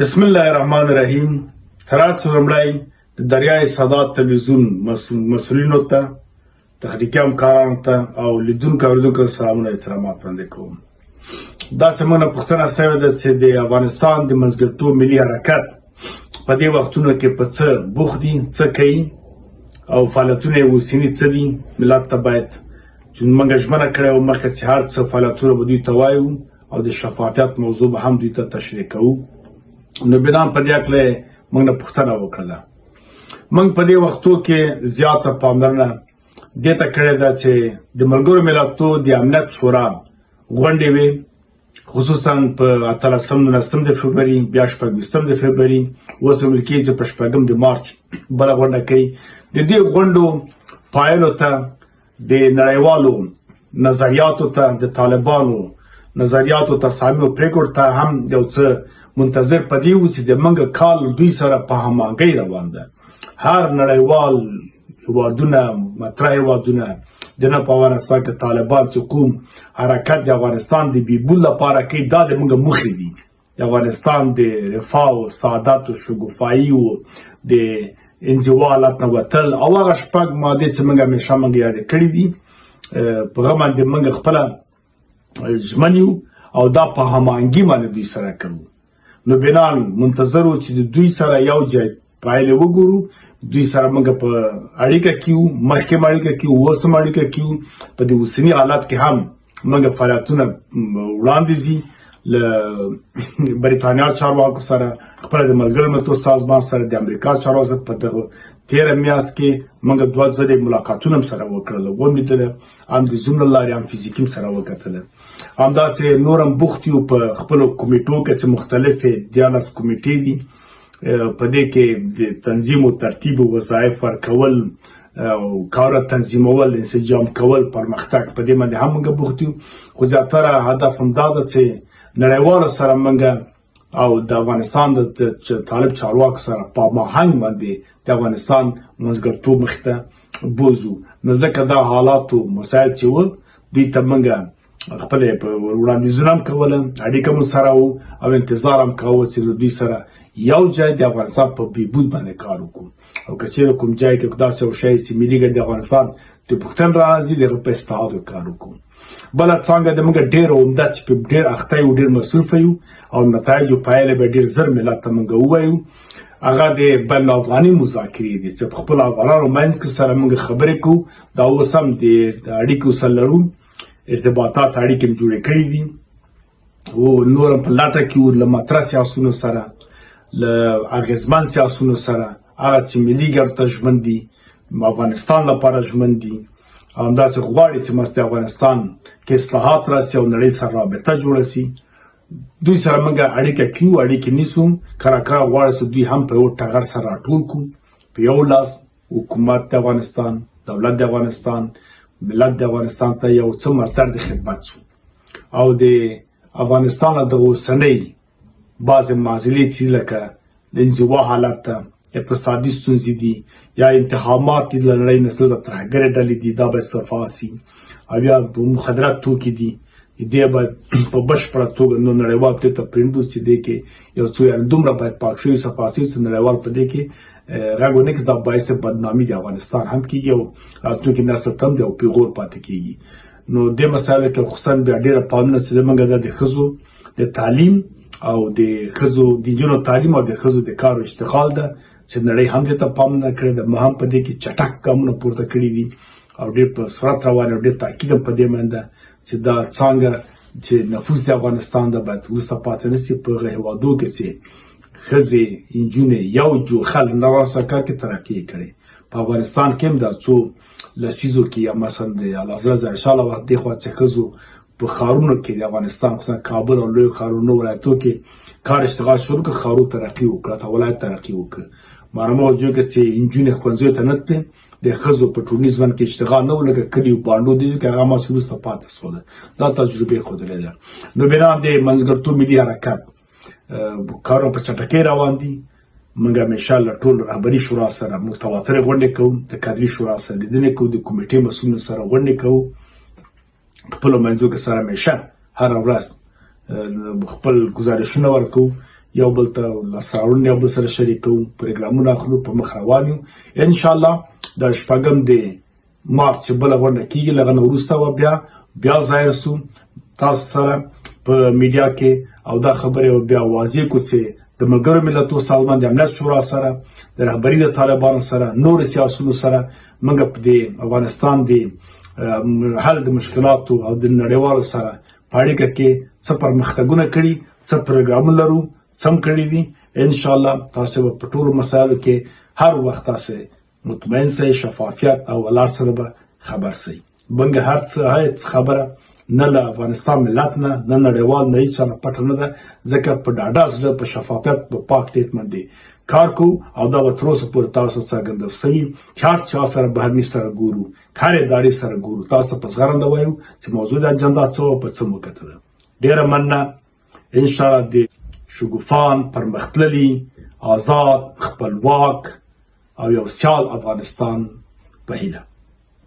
بسم الله الرحمن الرحیم. هرات لومړی د دریای سادات تلویزیون مسؤلینو ته، تخنیکي همکارانو ته او لیدونکو اوریدونکو سلامونه احترامات وړاندې کوم. دا چې موږ پوښتنه شوې ده چې د افغانستان د منځګړیتوب ملي حرکت په دې وختونو کې په څه بوخت دي، څه کوي او فعالیتونه یې اوسني څه دي. ملت ته باید چې موږ ژمنه کړې وه مخکې چې هر څه فعالیتونه به دوی ته وایو او د شفافیت موضوع به هم دوی ته تشریح کوو. نو بنا په دې هکله موږ نه پوښتنه وکړله. موږ په دې وختو کې زیاته پاملرنه دې ته کړې ده چې د ملګرو ملتونو د امنیت شورا غونډې وې، خصوصا په 18 د فبروري، بیا 26 د فبروري، اوس ویل کېږي چې په 6 د مارچ بله غونډه کوي. د دې غونډو پایلو ته، د نړیوالو نظریاتو ته، د طالبانو نظریاتو ته، سامیو پریکړو ته هم یو څه منتظر پدې و چې د منګ کال دوی سره په هماهنګۍ روان ده. هر نړیوال هیوادونه، مطرح هیوادونه د نه په افغانستان کې طالبان چې کوم حرکت د افغانستان د بیبول لپاره کوي، دا د منګ موخې دي. د افغانستان د رفاه او سعادت او شګوفایي او د انزوا حالت نه وتل او هغه شپږ مادې چې موږ همیشه موږ یادې کړي دي، په هغه باندې موږ خپله ژمن یو او دا په هماهنګي باندې دوی سره کوو. نو بنان منتظر و چې دوی سره یو ځای پایلې وګورو. دوی سره موږ په اړیکه کې وو، مخکې هم اړیکه کې وو، اوس هم اړیکه کې وو. په دې اوسني حالت کې هم موږ فعالیتونه وړاندې ځي له بریتانیا چارواکو سره، خپله د ملګرو ملتونو سازمان سره، د امریکا چارواکو سره. په دغه تېره میاشت کې موږ 2 ځلې ملاقاتونه هم سره وکړل، ولیدله، هم د زوم له لارې هم فزیکي هم سره وکتله. همداسې نور هم بوخت یو په خپلو کمیټو کې چې مختلفې 14 کمیټې دي. په دې کې د تنظیم او ترتیب او وظایف ورکول او کار تنظیمول، انسجام کول، پرمختګ، په دې باندې هم موږ بوخت یو. خو زیاتره هدف همدا ده چې نړیوالو سره موږ او د افغانستان د طالب چارواکو سره په هماهنګ باندې د افغانستان منځګړیتوب مخې ته بوځو. نو ځکه دا حالاتو مسایل چې وو، دوی ته موږ خپل وړاندیزونه هم کوله، اړیکه مو سره وو او انتظار هم کاوه چې دوی سره یو ځای د افغانستان په بهبود باندې کار وکړو. او که چېرې کوم ځای کې داسې یو شی چې ملي ګټې د افغانستان د پوښتنې راځي، د هغه په استعداد کار وکړو. بله څانګه د موږ ډېر عمده چې په ډېر اخته یو، ډېر مصروفه یو او نتایجو پایله به ډېر زر ملت ته موږ ووایو، هغه د بین الافغاني مذاکرې دي چې په خپلو افغانانو منځ کې سره موږ خبرې کوو. دا اوس هم د اړیکو سره لرو، ارتباطات اړیکې هم جوړې کړي دي او نور هم په لټه کې وو له مطرح سیاسونو سره، له اغېزمن سیاسونو سره، هغه چې ملي ګټو ته ژمن دي، افغانستان لپاره ژمن دي. همداسې غواړي چې مست افغانستان کې اصلاحات راسي او نړۍ سره رابطه جوړه سي. دوی سره موږ اړیکه کوو، اړیکې نیسو. کله کله غواړي چې دوی هم په یو ټغر سره راټول کړو، په یو لاس حکومت د افغانستان، دولت د افغانستان، ملت د افغانستان ته یو څه مصدر د خدمت شو. او د افغانستان د اوسنۍ بعضې معضلې چې لکه د انزوا حالت ته، اقتصادي ستونزې دي یا اتهامات دي له نړۍ نه د ترهګرې ډلې دي، دا باید صفا سي. او یا مخدرات توکي دي، دې باید په بشپړه توګه نو نړیوال دې ته پرېږدو چې دې کې یو څو یعنې دومره باید پاک شوي، صفا شوي چې نړیوال په دې کې غږ ونه کړي. دا باعث بدنامي د افغانستان هم کېږي او راتلونکي نسل ته هم د یو پیغور پاتې کېږي. نو دې مسایلو کې خصوصا بیا ډېره پاملرنه چې زموږ د ښځو د تعلیم او د ښځو د نجونو تعلیم او د ښځو د کار او اشتغال ده چې نړۍ هم دې ته پاملرنه کړې ده. ما هم په دې کې چټک ګامونه پورته کړي دي او ډېر په سرعت روان او ډېر تاکید هم په دې باندې چې دا څانګه چې نفوس د افغانستان ده باید وروسته پاتې نه سي. په هغه هېوادو کې چې ښځې، نجونې یو جوخه له نوسه کار کې ترقي کړې، په افغانستان کې هم دا څو لسیزو کې یا مثلا د اعلیحضرت ظاهرشاه له وخت دېخوا چې ښځو په ښارونو کې د افغانستان خصوصا کابل او لویو ښارونو ولایتو کې کار اشتغال شروع کړ، ښارو ترقي وکړه، تا ولایت ترقي وکړ. معلومه وجه کې چې نجونې ښوونځیو ته نه تلې، د ښځو په ټولنیز ژوند کې اشتغال نه و، لکه کلیو بانډو دي چې هغه هماسې وروسته پاتې شوله. دا تجربې ښودلې ده. نو بنا د منځګړیتوب ملي حرکت کارونه په چټکۍ روان دي. موږ همیشه له ټول رهبري شورا سره متواترې غونډې کوو، د کادري شورا سره لیدنې کوو، د کمیټې مسؤلینو سره غونډې کوو. خپلو منځو کې سره همیشه هره ورځ خپل ګزارشونه ورکوو یو بل ته لاسته راوړنې یو بل سره شریکوو، پروګرامونه اخلو، په مخ روان یو. انشاءالله د 6 د مارچ چې بله غونډه کېږي، له هغه نه وروسته بیا ظاهر سو تاسو سره په میډیا کې، او دا خبرې بیا واضح کړو چې د ملګرو ملتونو سازمان، د امنیت شورا سره، د رهبري د طالبانو سره، نور سیاسونو سره موږ په دې افغانستان د حل د مشکلاتو او د نړیوالو سره په اړیکه کې څه پرمختګونه کړي، څه پروګرامونه لرو، څه هم کړي دي. انشاءالله تاسو به په ټولو مسایلو کې هر وخت تاسو مطمئن سئ، شفافیت او ولاړ سره به خبر سئ. بنګ هیڅ خبره نه له افغانستان ملت نه نړیوال نه هیڅ نه پټه نه ده، ځکه په ډاډه زړه په شفافیت په پاک نیت باندې کار کوو، او دا به تر اوسه پورې تاسو څرګنده سوي چې هر چا سره بهرني سره ګورو، هر ادارې سره ګورو، تاسو په زغرنده وایو چې موضوع د اجنډا څه او په څه مو کتله. ډېره مننه. انشاءالله د شګوفان پرمختللي، آزاد، خپلواک او یو سیال افغانستان په هیله.